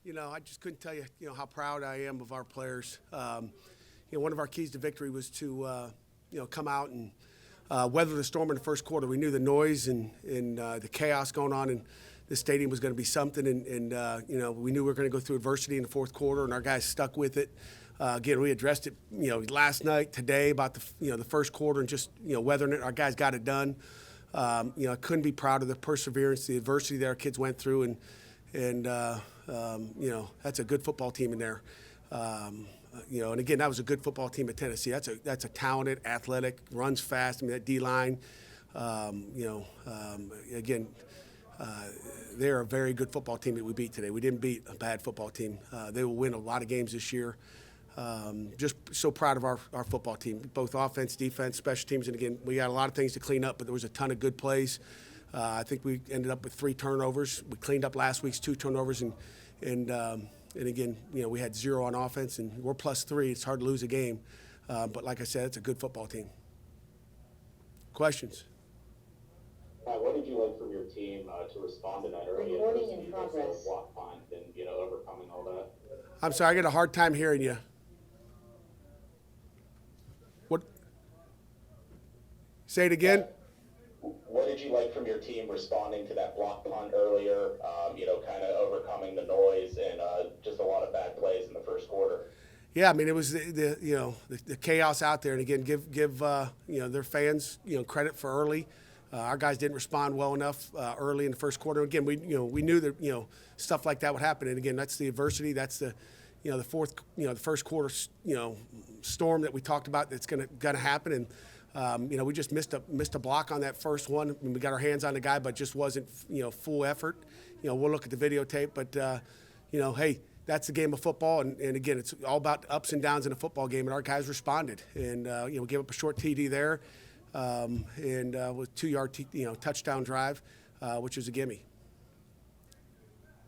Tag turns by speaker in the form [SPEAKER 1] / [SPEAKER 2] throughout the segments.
[SPEAKER 1] I just couldn't tell you, how proud I am of our players. One of our keys to victory was to, come out and weather the storm in the first quarter. We knew the noise and the chaos going on in the stadium was going to be something, and we knew we were going to go through adversity in the fourth quarter, and our guys stuck with it. Again, we addressed it, last night, today about the first quarter and just, weathering it. Our guys got it done. I couldn't be proud of the perseverance, the adversity that our kids went through, and that's a good football team in there. And again, that was a good football team at Tennessee. That's a talented, athletic, runs fast. I mean, that D-line, again, they're a very good football team that we beat today. We didn't beat a bad football team. They will win a lot of games this year. Just so proud of our football team, both offense, defense, special teams. And again, we got a lot of things to clean up, but there was a ton of good plays. I think we ended up with 3 turnovers. We cleaned up last week's 2 turnovers, and again, we had 0 on offense, and we're +3. It's hard to lose a game, but like I said, it's a good football team. Questions?
[SPEAKER 2] What did you like from your team to respond to that early
[SPEAKER 3] Recording in progress.
[SPEAKER 2] Block punt and overcoming all that?
[SPEAKER 1] I'm sorry, I got a hard time hearing you. What? Say it again.
[SPEAKER 2] What did you like from your team responding to that block punt earlier? Kind of overcoming the noise and just a lot of bad plays in the first quarter.
[SPEAKER 1] Yeah, I mean, it was the chaos out there, and again, give their fans credit for early. Our guys didn't respond well enough early in the first quarter. Again, we knew that stuff like that would happen, and again, that's the adversity. That's the the first quarter storm that we talked about that's gonna happen, and we just missed a block on that first one. We got our hands on the guy, but just wasn't full effort. We'll look at the videotape, but hey, that's the game of football, and again, it's all about the ups and downs in a football game, and our guys responded, and we gave up a short TD there. And with 2-yard touchdown drive, which was a gimme.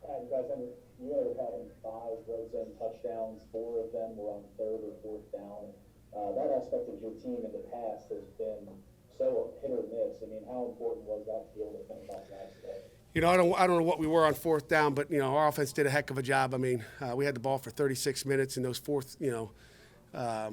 [SPEAKER 4] You guys ended up having 5 red-zone touchdowns. 4 of them were on 3rd or 4th down. That aspect of your team in the past has been so hit or miss. I mean, how important was that to be able to finish off that today?
[SPEAKER 1] I don't know what we were on 4th down, but our offense did a heck of a job. I mean, we had the ball for 36 minutes, and those I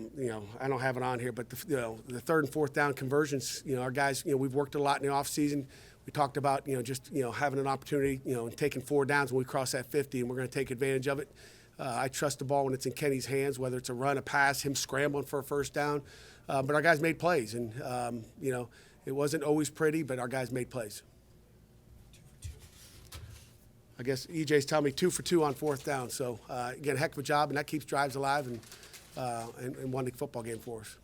[SPEAKER 1] don't have it on here, but the 3rd and 4th down conversions, our guys, we've worked a lot in the offseason. We talked about, just, having an opportunity, and taking 4 downs when we cross that 50, and we're going to take advantage of it. I trust the ball when it's in Kenny's hands, whether it's a run, a pass, him scrambling for a first down. But our guys made plays, and, it wasn't always pretty, but our guys made plays. I guess EJ's telling me 2 for 2 on 4th down. So, again, heck of a job, and that keeps drives alive and won the football game for us.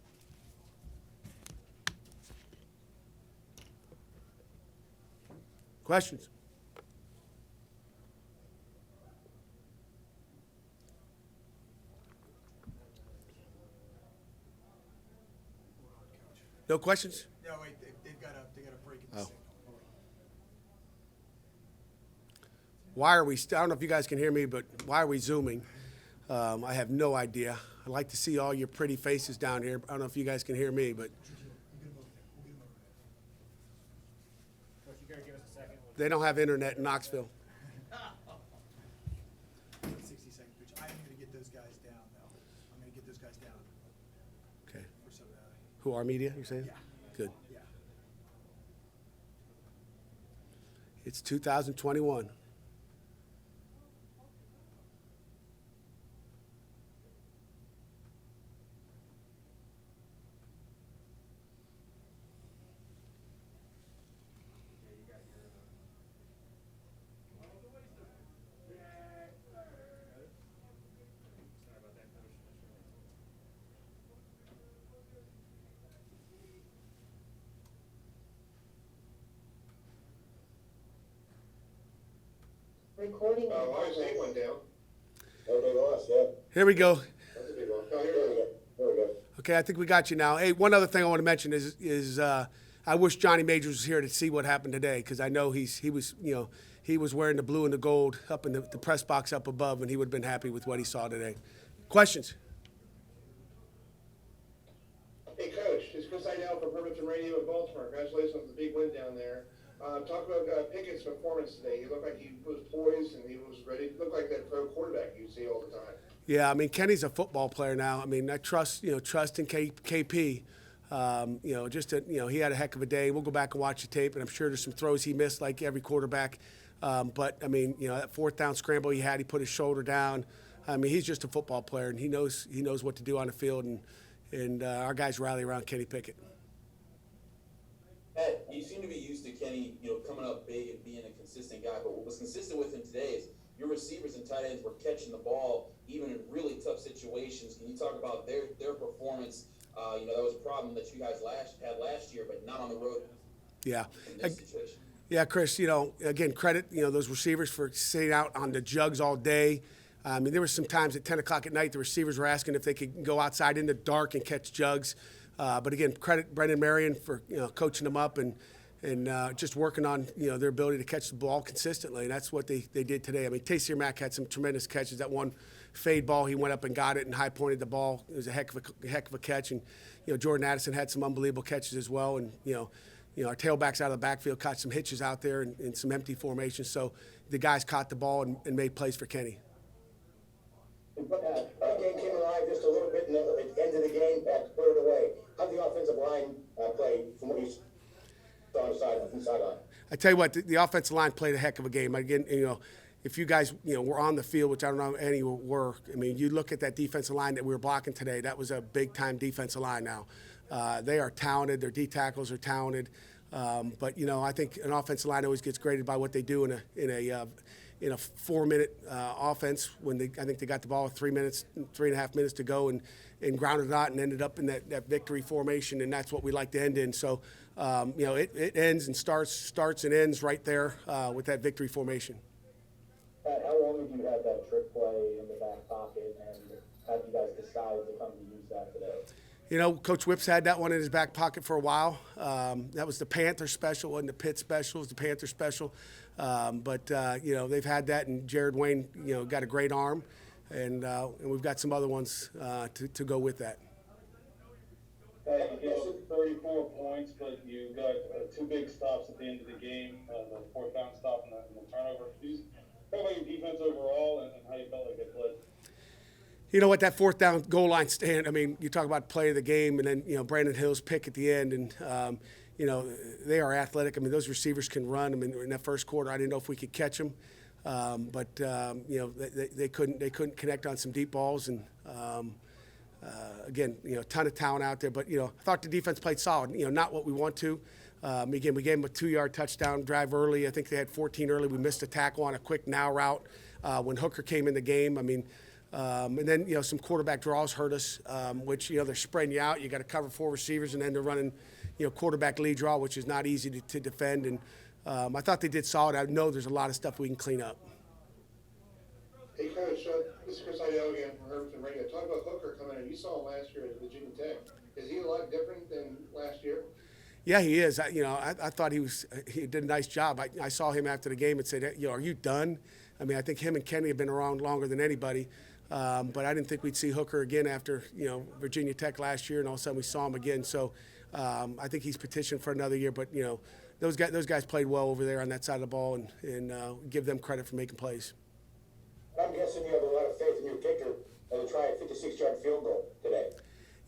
[SPEAKER 1] Questions? No questions?
[SPEAKER 5] No, wait, they've got a break in the signal.
[SPEAKER 1] Why are we? I don't know if you guys can hear me, but why are we Zooming? I have no idea. I'd like to see all your pretty faces down here. I don't know if you guys can hear me, but they don't have internet in Knoxville.
[SPEAKER 5] 60-second pitch. I'm going to get those guys down, though. I'm going to get those guys down.
[SPEAKER 1] Okay.
[SPEAKER 5] For some
[SPEAKER 1] Who, our media, you're saying?
[SPEAKER 5] Yeah.
[SPEAKER 1] Good.
[SPEAKER 5] Yeah.
[SPEAKER 1] It's 2021.
[SPEAKER 3] Recording in
[SPEAKER 6] Ohio State
[SPEAKER 3] progress.
[SPEAKER 6] went down. Okay, lost, yeah.
[SPEAKER 1] Here we go.
[SPEAKER 6] That's a big one. Oh, here we go. There we go.
[SPEAKER 1] Okay, I think we got you now. Hey, one other thing I want to mention is I wish Johnny Majors was here to see what happened today, because I know he was wearing the blue and the gold up in the press box up above, and he would have been happy with what he saw today. Questions?
[SPEAKER 6] Hey, Coach, it's Chris Idell from Pemberton Radio in Baltimore. Congratulations on the big win down there. Talk about Pickett's performance today. He looked like he was poised and he was ready. Looked like that pro quarterback you see all the time.
[SPEAKER 1] Yeah, I mean, Kenny's a football player now. I mean, I trust in KP. He had a heck of a day. We'll go back and watch the tape, and I'm sure there's some throws he missed like every quarterback. But, I mean, that fourth down scramble he had, he put his shoulder down. I mean, he's just a football player, and he knows what to do on the field, and our guys rally around Kenny Pickett.
[SPEAKER 7] Pat, you seem to be used to Kenny, coming up big and being a consistent guy. But what was consistent with him today is your receivers and tight ends were catching the ball even in really tough situations. Can you talk about their performance? That was a problem that you guys had last year, but not on the road.
[SPEAKER 1] Yeah.
[SPEAKER 7] In this situation.
[SPEAKER 1] Yeah, Chris, again, credit, those receivers for sitting out on the jugs all day. I mean, there were some times at 10 o'clock at night the receivers were asking if they could go outside in the dark and catch jugs. But again, credit Brendan Marion for coaching them up and just working on their ability to catch the ball consistently, and that's what they did today. I mean, Tayseer Mack had some tremendous catches. That one fade ball, he went up and got it and high pointed the ball. It was a heck of a catch, and Jordan Addison had some unbelievable catches as well. And our tailbacks out of the backfield caught some hitches out there and some empty formations. So the guys caught the ball and made plays for Kenny.
[SPEAKER 6] That game came alive just a little bit at the end of the game. Pat put it away. How'd the offensive line play from what you saw on the sideline?
[SPEAKER 1] I tell you what, the offensive line played a heck of a game. Again, if you guys, were on the field, which I don't know if any were, I mean, you look at that defensive line that we were blocking today, that was a big-time defensive line now. They are talented. Their D tackles are talented. But, I think an offensive line always gets graded by what they do in a 4-minute offense when I think they got the ball with 3.5 minutes to go and grounded it out and ended up in that victory formation, and that's what we like to end in. So, it ends and starts and ends right there with that victory formation.
[SPEAKER 4] Pat, how long have you had that trick play in the back pocket, and how did you guys decide to come to use that today?
[SPEAKER 1] Coach Whip's had that one in his back pocket for a while. That was the Panther special, wasn't the Pitt special, it was the Panther special. But they've had that, and Jared Wayne, got a great arm, and we've got some other ones to go with that.
[SPEAKER 8] You gave up 34 points, but you got 2 big stops at the end of the game, the fourth down stop and the turnover. Talk about your defense overall and how you felt like it played.
[SPEAKER 1] You know what, that fourth down goal line stand, I mean, you talk about play of the game, and then, Brandon Hill's pick at the end, and, they are athletic. I mean, those receivers can run. I mean, in that first quarter, I didn't know if we could catch them. But they couldn't connect on some deep balls. And, again, a ton of talent out there. But, I thought the defense played solid, not what we want to. Again, we gave them a 2-yard touchdown drive early. I think they had 14 early. We missed a tackle on a quick now route when Hooker came in the game. I mean, and then, some quarterback draws hurt us, which, they're spreading you out. You got to cover 4 receivers, and then they're running, quarterback lead draw, which is not easy to defend. And I thought they did solid. I know there's a lot of stuff we can clean up.
[SPEAKER 6] Hey, Coach, this is Chris Idell again from Herbertson Radio. Talk about Hooker coming in. You saw him last year at Virginia Tech. Is he a lot different than last year?
[SPEAKER 1] Yeah, he is. I thought he did a nice job. I saw him after the game and said, are you done? I mean, I think him and Kenny have been around longer than anybody. But I didn't think we'd see Hooker again after, Virginia Tech last year, and all of a sudden we saw him again. So I think he's petitioned for another year. But, those guys played well over there on that side of the ball, and give them credit for making plays.
[SPEAKER 6] I'm guessing you have a lot of faith in your kicker to try a 56-yard field goal today.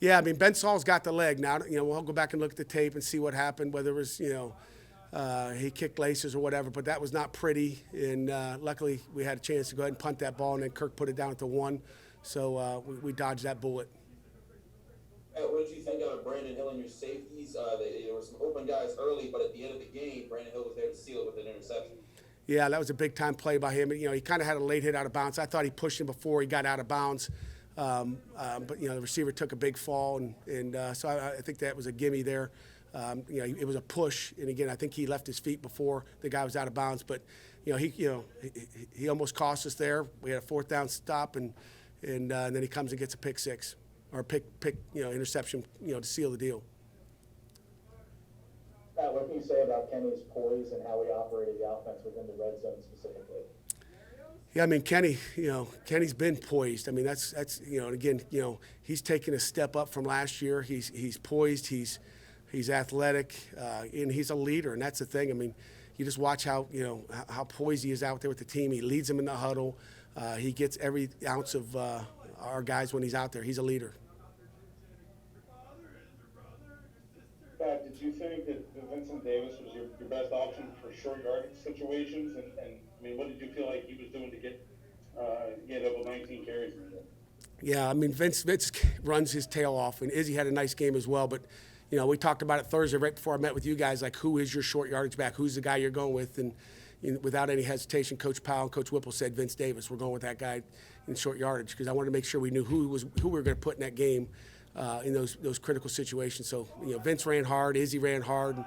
[SPEAKER 1] Yeah, I mean, Ben Saul's got the leg now. We'll go back and look at the tape and see what happened, whether it was, he kicked laces or whatever, but that was not pretty. And luckily, we had a chance to go ahead and punt that ball, and then Kirk put it down at the 1. So we dodged that bullet.
[SPEAKER 7] What did you think out of Brandon Hill and your safeties? There were some open guys early, but at the end of the game, Brandon Hill was there to seal it with an interception. Yeah, that was a big-time play by him. He kind of had a late hit out of bounds. I thought he pushed him before he got out of bounds. But, the receiver took a big fall, and so I think that was a gimme there. It was a push, and again, I think he left his feet before the guy was out of bounds. But, he almost cost us there. We had a fourth down stop, and then he comes and gets a pick six or interception, to seal the deal.
[SPEAKER 4] Pat, what can you say about Kenny's poise and how he operated the offense within the red zone specifically?
[SPEAKER 1] Yeah, I mean, Kenny's been poised. I mean, that's and again, he's taken a step up from last year. He's poised. He's athletic, and he's a leader, and that's the thing. I mean, you just watch how poised he is out there with the team. He leads them in the huddle. He gets every ounce of our guys when he's out there. He's a leader.
[SPEAKER 8] Pat, did you think that Vincent Davis was your best option for short yardage situations? And I mean, what did you feel like he was doing to get over 19 carries in there?
[SPEAKER 1] Yeah, I mean, Vince runs his tail off, and Izzy had a nice game as well. But, we talked about it Thursday right before I met with you guys, like who is your short yardage back? Who's the guy you're going with? And without any hesitation, Coach Powell and Coach Whipple said Vince Davis. We're going with that guy in short yardage because I wanted to make sure we knew who we were going to put in that game in those critical situations. So, Vince ran hard, Izzy ran hard,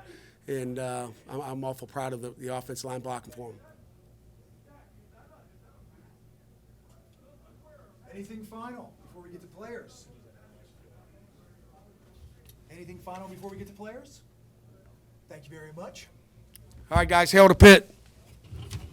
[SPEAKER 1] and I'm awful proud of the offensive line blocking for him.
[SPEAKER 5] Anything final before we get to players? Anything final before we get to players? Thank you very much.
[SPEAKER 1] All right, guys, hail to Pitt.